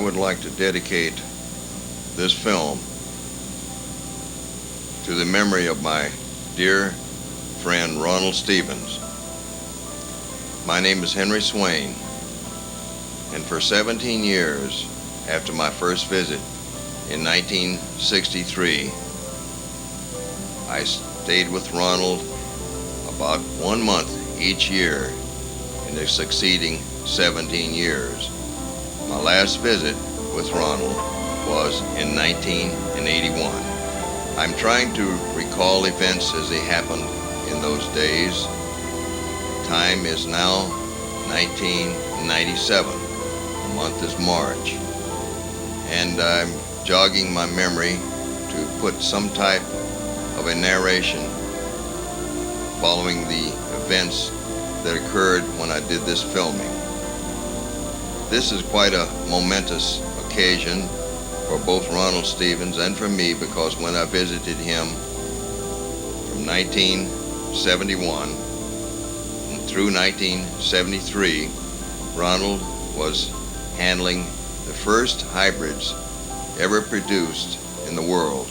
would like to dedicate this film to the memory of my dear friend Ronald Stevens. My name is Henry Swain, and for 17 years after my first visit in 1963, I stayed with Ronald about 1 month each year in the succeeding 17 years. My last visit with Ronald was in 1981. I'm trying to recall events as they happened in those days. Time is now 1997. The month is March. And I'm jogging my memory to put some type of a narration following the events that occurred when I did this filming. This is quite a momentous occasion for both Ronald Stevens and for me, because when I visited him from 1971 through 1973, Ronald was handling the first hybrids ever produced in the world.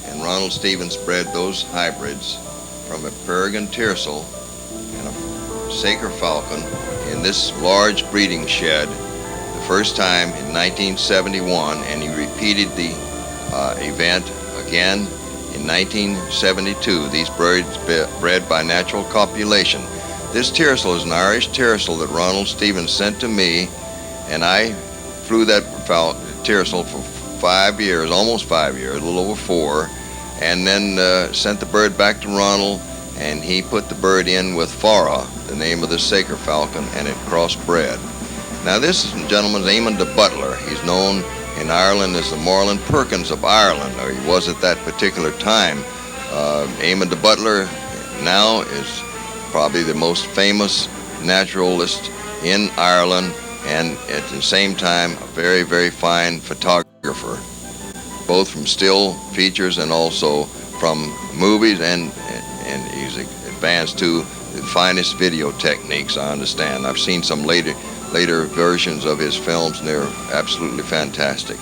And Ronald Stevens bred those hybrids from a peregrine tiercel and a Saker falcon in this large breeding shed the first time in 1971, and he repeated the event again in 1972. These birds bred by natural copulation. This tiercel is an Irish tiercel that Ronald Stevens sent to me, and I flew that tiercel for 5 years, almost 5 years, a little over 4, and then sent the bird back to Ronald, and he put the bird in with Farah, the name of the Saker falcon, and it crossbred. Now this gentleman is Eamon de Butler. He's known in Ireland as the Marlon Perkins of Ireland, or he was at that particular time. Eamon de Butler now is probably the most famous naturalist in Ireland, and at the same time a very, very fine photographer, both from still features and also from movies, and he's advanced to the finest video techniques, I understand. I've seen some later versions of his films, and they're absolutely fantastic.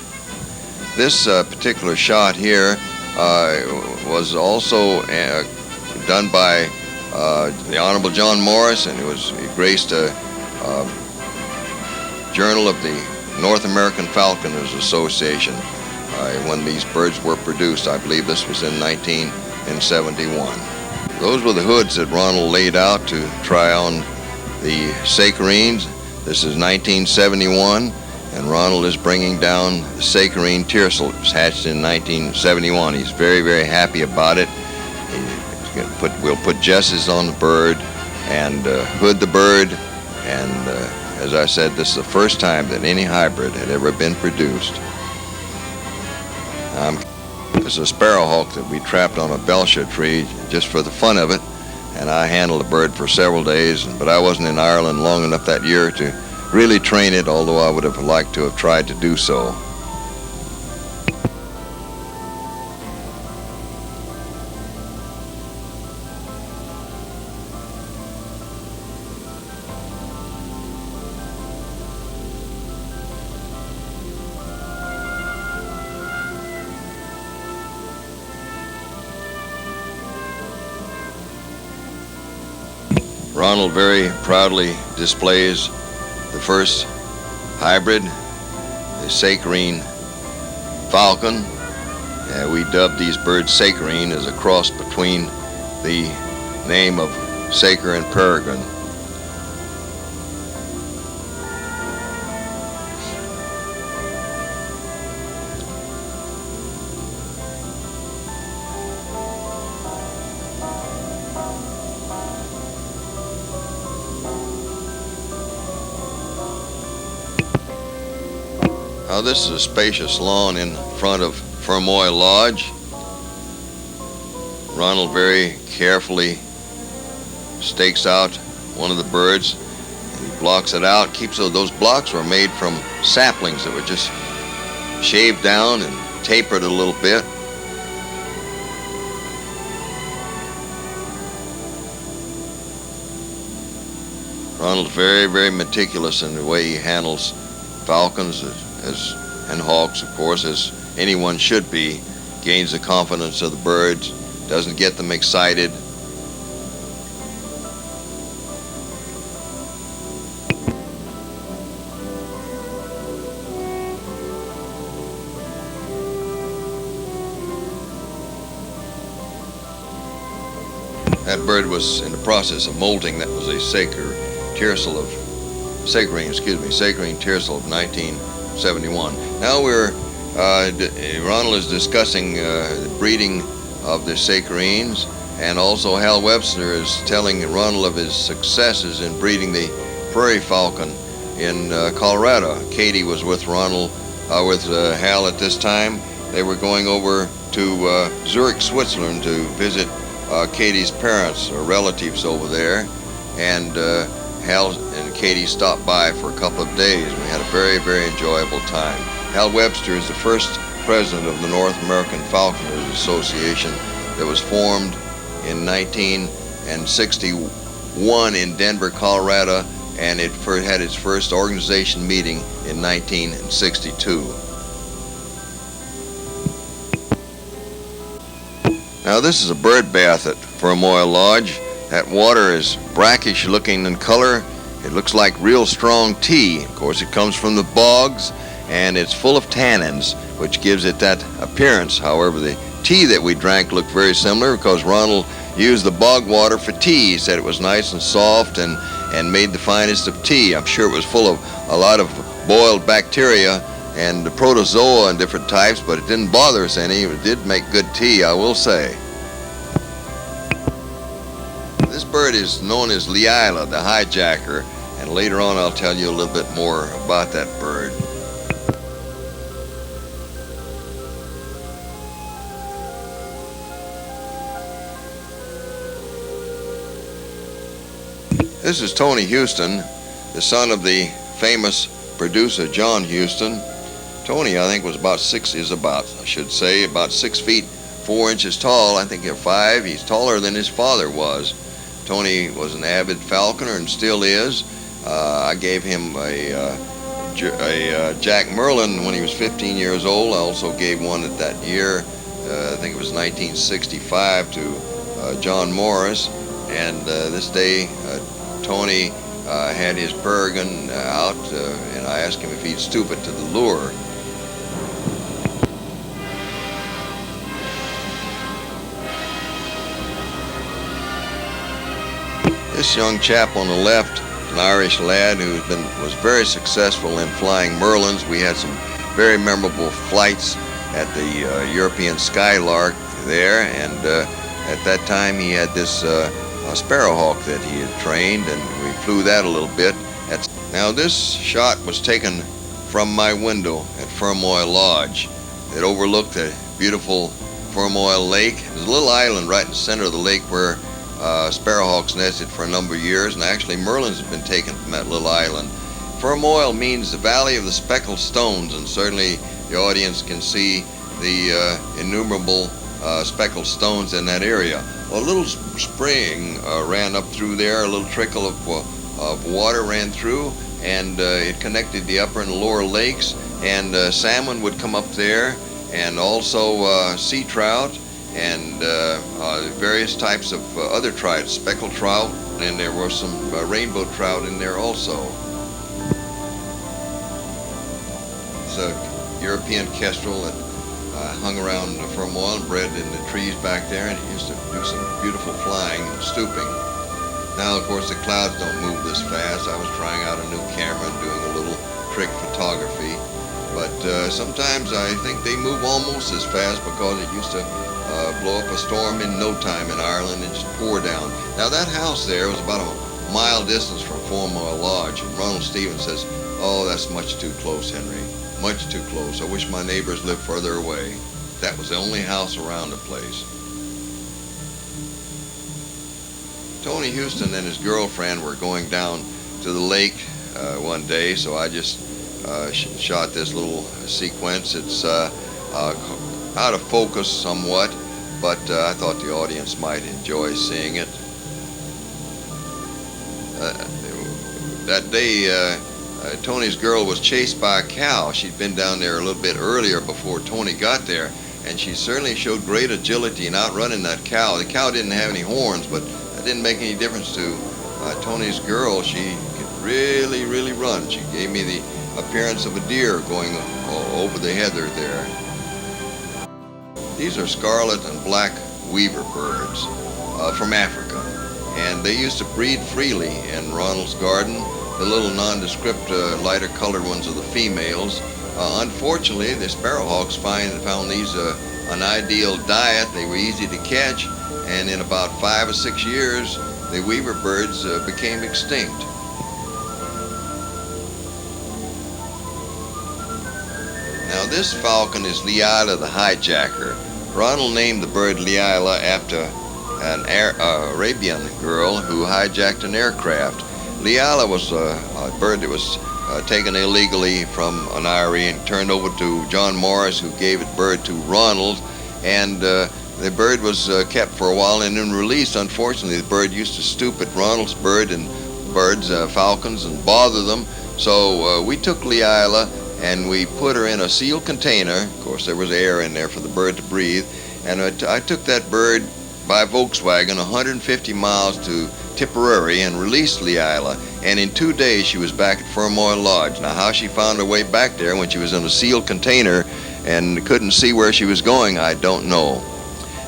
This particular shot here was also done by the Honorable John Morris, and it graced a Journal of the North American Falconers Association when these birds were produced. I believe this was in 1971. Those were the hoods that Ronald laid out to try on the Sakerenes. This is 1971, and Ronald is bringing down the Sakerene tiercel. It was hatched in 1971. He's very, very happy about it. We'll put jesses on the bird and hood the bird, and as I said, this is the first time that any hybrid had ever been produced. This is a sparrowhawk that we trapped on a belcher tree just for the fun of it, and I handled the bird for several days, but I wasn't in Ireland long enough that year to really train it, although I would have liked to have tried to do so. Ronald very proudly displays the first hybrid, the Sakerene falcon. We dubbed these birds Sakerene as a cross between the name of Saker and peregrine. Now this is a spacious lawn in front of Fermoy Lodge. Ronald very carefully stakes out one of the birds, and he blocks it out. Those blocks were made from saplings that were just shaved down and tapered a little bit. Ronald's very, very meticulous in the way he handles falcons, as and hawks, of course, as anyone should be, gains the confidence of the birds, doesn't get them excited. That bird was in the process of molting. That was a Sakerene tiercel of 1971. Now Ronald is discussing the breeding of the Sakerenes, and also Hal Webster is telling Ronald of his successes in breeding the prairie falcon in Colorado. Katie was with Ronald, with Hal at this time. They were going over to Zurich, Switzerland to visit Katie's parents or relatives over there, and Hal and Katie stopped by for a couple of days. We had a very, very enjoyable time. Hal Webster is the first president of the North American Falconers Association that was formed in 1961 in Denver, Colorado, and it had its first organization meeting in 1962. Now this is a bird bath at Fermoil Lodge. That water is brackish looking in color. It looks like real strong tea. Of course, it comes from the bogs, and it's full of tannins, which gives it that appearance. However, the tea that we drank looked very similar because Ronald used the bog water for tea. He said it was nice and soft and made the finest of tea. I'm sure it was full of a lot of boiled bacteria and protozoa and different types, but it didn't bother us any. It did make good tea, I will say. This bird is known as Leola, the hijacker, and later on I'll tell you a little bit more about that bird. This is Tony Houston, the son of the famous producer John Houston. Tony, I think, about 6 feet 4 inches tall. I think 5. He's taller than his father was. Tony was an avid falconer and still is. I gave him a Jack Merlin when he was 15 years old. I also gave one at that year, I think it was 1965, to John Morris. And this day, Tony had his peregrine out, and I asked him if he'd stoop it to the lure. This young chap on the left, an Irish lad who was very successful in flying Merlins. We had some very memorable flights at the European Skylark there, and at that time he had this sparrowhawk that he had trained, and we flew that a little bit. Now this shot was taken from my window at Fermoil Lodge. It overlooked a beautiful Fermoil Lake. There's a little island right in the center of the lake where sparrowhawks nested for a number of years, and actually Merlins have been taken from that little island. Fermoil means the Valley of the Speckled Stones, and certainly the audience can see the innumerable speckled stones in that area. Well, a little spring ran up through there, a little trickle of water ran through, and it connected the upper and lower lakes, and salmon would come up there, and also sea trout, and various types of other trout, speckled trout, and there were some rainbow trout in there also. It's a European kestrel that hung around Fermoil and bred in the trees back there, and it used to do some beautiful flying and stooping. Now, of course, the clouds don't move this fast. I was trying out a new camera and doing a little trick photography, but sometimes I think they move almost as fast because it used to blow up a storm in no time in Ireland and just pour down. Now that house there was about a mile distance from Fermoil Lodge, and Ronald Stevens says, "Oh, that's much too close, Henry. Much too close. I wish my neighbors lived further away." That was the only house around the place. Tony Houston and his girlfriend were going down to the lake one day, so I just shot this little sequence. It's out of focus somewhat, but I thought the audience might enjoy seeing it. That day Tony's girl was chased by a cow. She'd been down there a little bit earlier before Tony got there, and she certainly showed great agility in outrunning that cow. The cow didn't have any horns, but that didn't make any difference to Tony's girl. She could really, really run. She gave me the appearance of a deer going over the heather there. These are scarlet and black weaver birds from Africa, and they used to breed freely in Ronald's garden. The little nondescript lighter colored ones are the females. Unfortunately, the sparrowhawks found these an ideal diet. They were easy to catch, and in about 5 or 6 years the weaver birds became extinct. Now this falcon is Leola the hijacker. Ronald named the bird Leola after an Arabian girl who hijacked an aircraft. Leola was a bird that was taken illegally from an eyrie and turned over to John Morris, who gave it birth to Ronald, and the bird was kept for a while and then released. Unfortunately, the bird used to stoop at Ronald's falcons, and bother them. So we took Leola and we put her in a sealed container. Of course, there was air in there for the bird to breathe. And I took that bird by Volkswagen 150 miles to Tipperary and released Leola. And in 2 days, she was back at Fermoy Lodge. Now, how she found her way back there when she was in a sealed container and couldn't see where she was going, I don't know.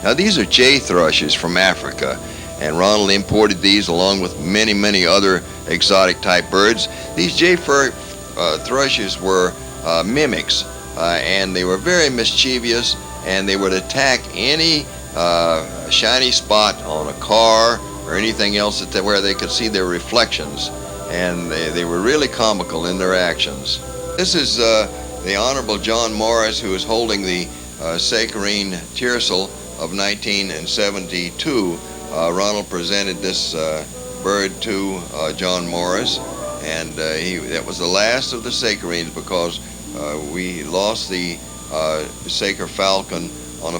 Now, these are jay thrushes from Africa, and Ronald imported these along with many, many other exotic type birds. These jay thrushes were mimics, and they were very mischievous, and they would attack any shiny spot on a car or anything else where they could see their reflections, and they were really comical in their actions. This is the Honorable John Morris, who is holding the Sakerene tiercel of 1972. Ronald presented this bird to John Morris, and that was the last of the Sakerenes, because we lost the Saker falcon on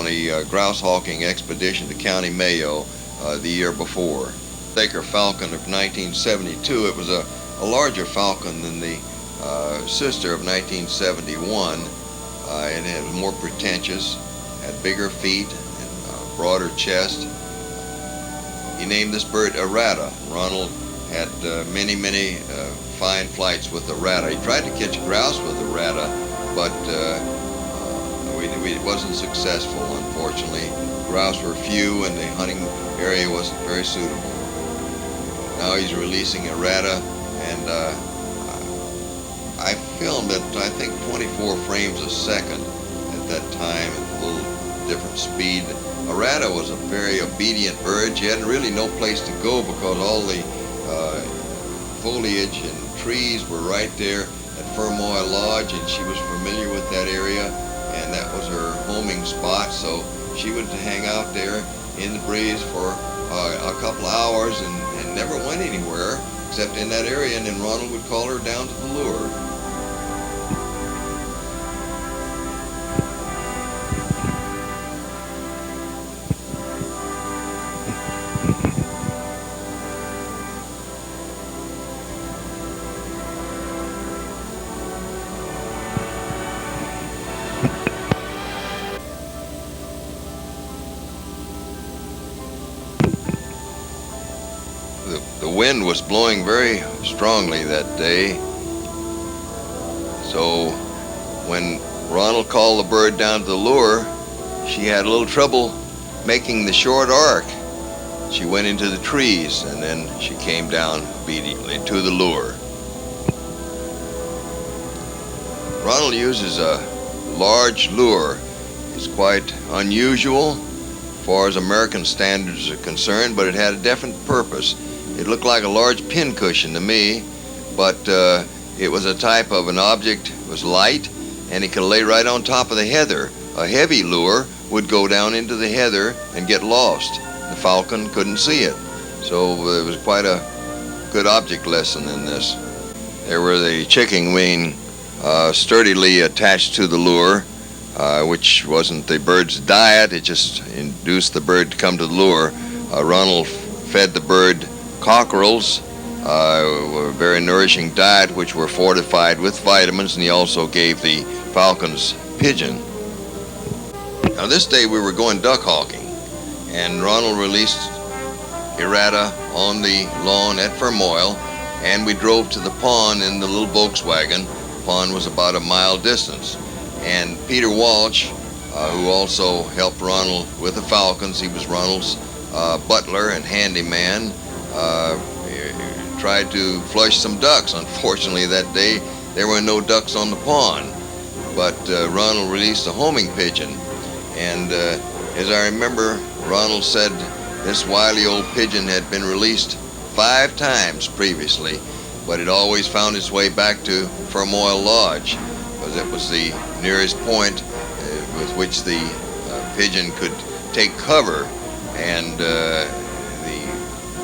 a grouse hawking expedition to County Mayo the year before. Saker falcon of 1972, it was a larger falcon than the sister of 1971. It had more pretentious, had bigger feet, and broader chest. He named this bird Errata. Ronald had many fine flights with Errata. He tried to catch grouse with Errata, but it wasn't successful, unfortunately. Grouse were few and the hunting area wasn't very suitable. Now he's releasing Errata, and I filmed at, I think, 24 frames a second at that time, at a little different speed. Errata was a very obedient bird. She had really no place to go because all the foliage and trees were right there at Fermoy Lodge, and she was familiar with that area, and that was her homing spot. So she would hang out there in the breeze for a couple of hours and never went anywhere except in that area, and then Ronald would call her down to the lure. The wind was blowing very strongly that day, so when Ronald called the bird down to the lure, she had a little trouble making the short arc. She went into the trees, and then she came down obediently to the lure. Ronald uses a large lure. It's quite unusual as far as American standards are concerned, but it had a definite purpose. It looked like a large pincushion to me, but it was a type of an object. It was light, and it could lay right on top of the heather. A heavy lure would go down into the heather and get lost. The falcon couldn't see it. So it was quite a good object lesson in this. There were the chicken wing sturdily attached to the lure, which wasn't the bird's diet. It just induced the bird to come to the lure. Ronald fed the bird cockerels were a very nourishing diet, which were fortified with vitamins, and he also gave the falcons pigeon. Now this day we were going duck hawking, and Ronald released errata on the lawn at Fermoil, and we drove to the pond in the little Volkswagen. The pond was about a mile distance, and Peter Walsh, who also helped Ronald with the falcons, he was Ronald's butler and handyman, tried to flush some ducks. Unfortunately that day there were no ducks on the pond, but Ronald released a homing pigeon, and as I remember, Ronald said this wily old pigeon had been released 5 times previously, but it always found its way back to Fermoil Lodge, because it was the nearest point with which the pigeon could take cover. And the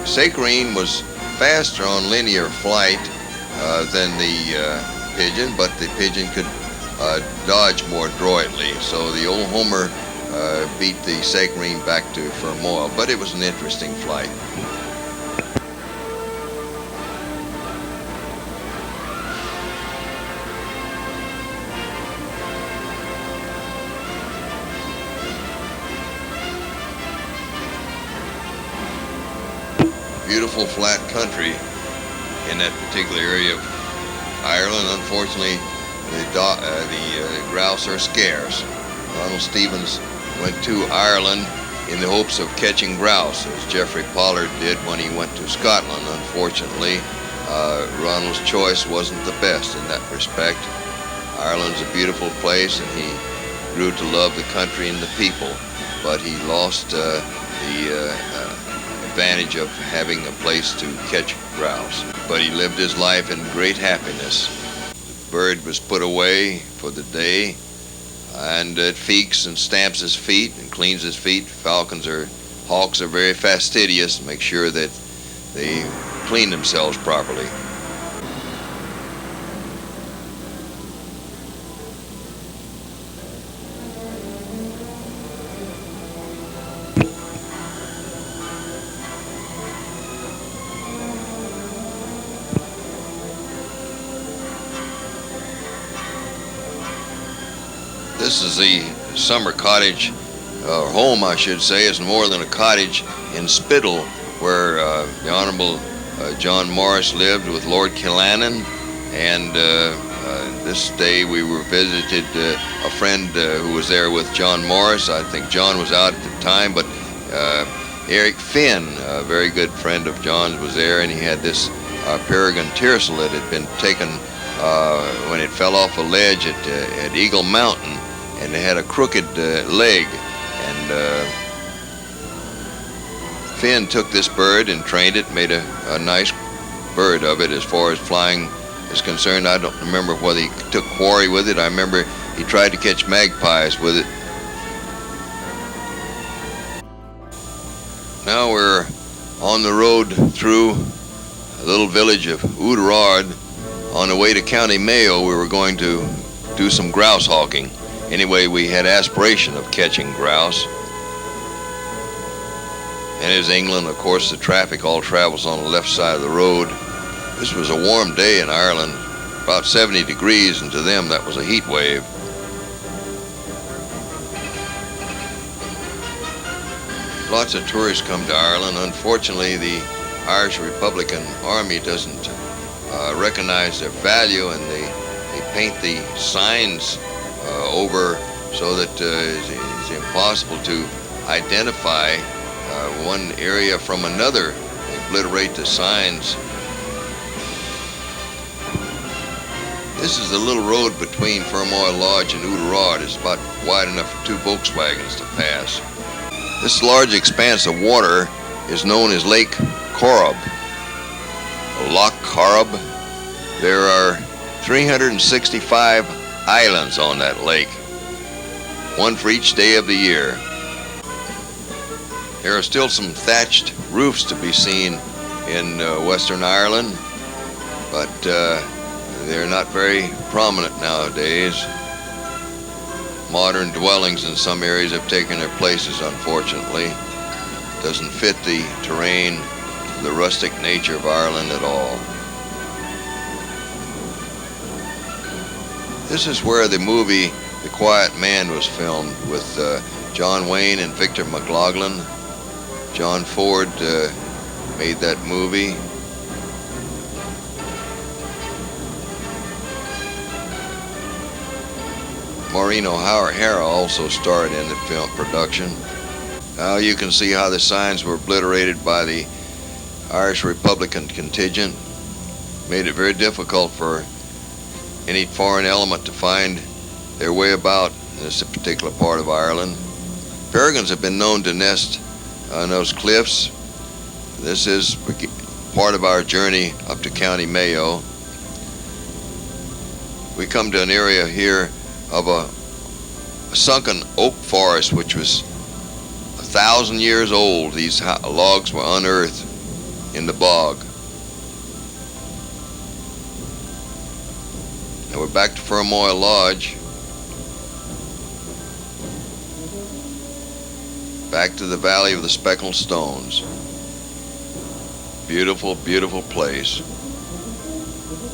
Sakerene was faster on linear flight than the pigeon, but the pigeon could dodge more adroitly. So the old Homer beat the Sakerene back to Fermoil, but it was an interesting flight. Beautiful flat country in that particular area of Ireland. Unfortunately, the grouse are scarce. Ronald Stevens went to Ireland in the hopes of catching grouse, as Geoffrey Pollard did when he went to Scotland. Unfortunately, Ronald's choice wasn't the best in that respect. Ireland's a beautiful place, and he grew to love the country and the people, but he lost the advantage of having a place to catch grouse. But he lived his life in great happiness. The bird was put away for the day, and it feeks and stamps his feet and cleans his feet. Hawks are very fastidious, make sure that they clean themselves properly. This is the summer cottage, or home I should say. It's more than a cottage in Spittal, where the Honorable John Morris lived with Lord Killannon. And this day we were visited a friend who was there with John Morris. I think John was out at the time, but Eric Finn, a very good friend of John's, was there, and he had this peregrine tiercel that had been taken when it fell off a ledge at Eagle Mountain, and it had a crooked leg, and Finn took this bird and trained it, made a nice bird of it. As far as flying is concerned, I don't remember whether he took quarry with it. I remember he tried to catch magpies with it. Now we're on the road through a little village of Ouderard. On the way to County Mayo, we were going to do some grouse hawking. Anyway, we had aspiration of catching grouse. And as England, of course, the traffic all travels on the left side of the road. This was a warm day in Ireland, about 70 degrees, and to them that was a heat wave. Lots of tourists come to Ireland. Unfortunately, the Irish Republican Army doesn't recognize their value, and they paint the signs over so that it's impossible to identify one area from another. They obliterate the signs. This is the little road between Fermoil Lodge and Ouderard. It's about wide enough for 2 Volkswagens to pass. This large expanse of water is known as Lake Corrib, Loch Corrib. There are 365 islands on that lake, one for each day of the year. There are still some thatched roofs to be seen in Western Ireland, but they're not very prominent nowadays. Modern dwellings in some areas have taken their places, unfortunately. Doesn't fit the terrain the rustic nature of Ireland at all. This is where the movie The Quiet Man was filmed with John Wayne and Victor McLaughlin. John Ford made that movie. Maureen O'Hara also starred in the film production. Now you can see how the signs were obliterated by the Irish Republican contingent. Made it very difficult for any foreign element to find their way about in this particular part of Ireland. Peregrines have been known to nest on those cliffs. This is part of our journey up to County Mayo. We come to an area here of a sunken oak forest which was 1,000 years old. These logs were unearthed in the bog. Now we're back to Fermoy Lodge. Back to the Valley of the Speckled Stones. Beautiful, beautiful place.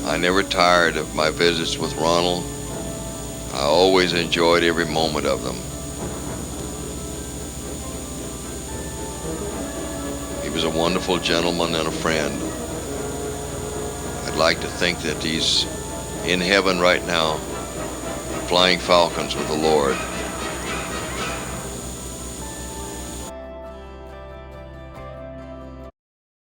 I never tired of my visits with Ronald. I always enjoyed every moment of them. He was a wonderful gentleman and a friend. I'd like to think that he's in heaven right now, flying falcons with the Lord.